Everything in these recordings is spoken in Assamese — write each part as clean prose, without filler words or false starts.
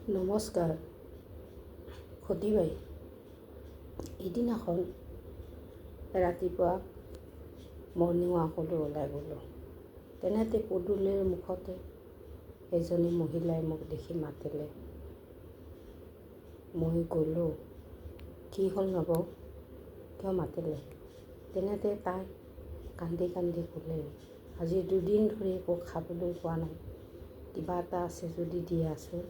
নমস্কাৰ সতীবাই। এদিনাখন ৰাতিপুৱা মৰ্ণিং ৱাকলৈ ওলাই গ'লোঁ। তেনেতে পদূলিৰ মুখতে এজনী মহিলাই মোক দেখি মাতিলে। মই গ'লোঁ, কি হ'ল নবৌ, কিয় মাতিলে? তেনেতে তাই কান্দি কান্দি ক'লে, আজি 2 দিন ধৰি একো খাবলৈ পোৱা নাই, কিবা এটা আছে যদি দিয়াচোন।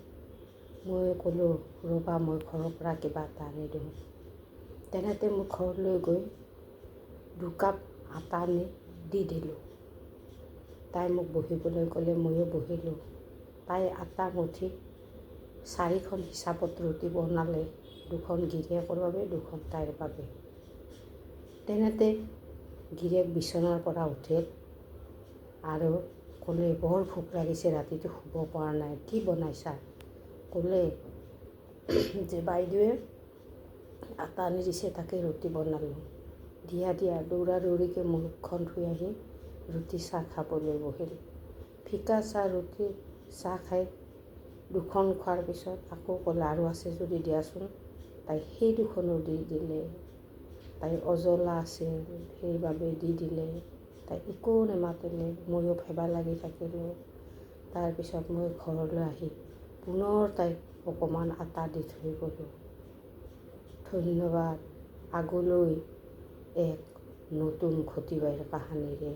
মই ক'লোঁ, ৰ'বা মই ঘৰৰ পৰা কিবা এটা আনি দিওঁ। তেনেতে মই ঘৰলৈ গৈ 2 কাপ আটা আনি দি দিলোঁ। তাই মোক বহিবলৈ ক'লে, ময়ো বহিলোঁ। তাই আটা মুঠি 4খন হিচাপত ৰুটি বনালে, 2খন গিৰিয়েকৰ বাবে, 2খন তাইৰ বাবে। তেনেতে গিৰিয়েক বিচনাৰ পৰা উঠিল আৰু ক'লে, বৰ ভোক লাগিছে, ৰাতিটো শুব পৰা নাই, কি বনাইছা? ক'লে যে বাইদেৱে আটা আনি দিছে, তাকে ৰুটি বনালোঁ। দিয়া দৌৰা দৌৰিকৈ মুখখন ধুই আহি ৰুটি চাহ খাবলৈ বহিল। ফিকা চাহ ৰুটি চাহ খাই 2খন খোৱাৰ পিছত আকৌ ক'লে, আৰু আছে যদি দিয়াচোন। তাই সেই 2খনো দি দিলে। তাই অজলা আছিল, সেইবাবে দি দিলে। তাই একো নেমাতিলে, ময়ো ভেবা লাগি থাকিলোঁ। তাৰপিছত মই ঘৰলৈ আহি পুনৰ তাইক অকণমান আটা দি থৈ গ'লোঁ। ধন্যবাদ। আগলৈ এক নতুন সতীবাইৰ কাহিনীৰে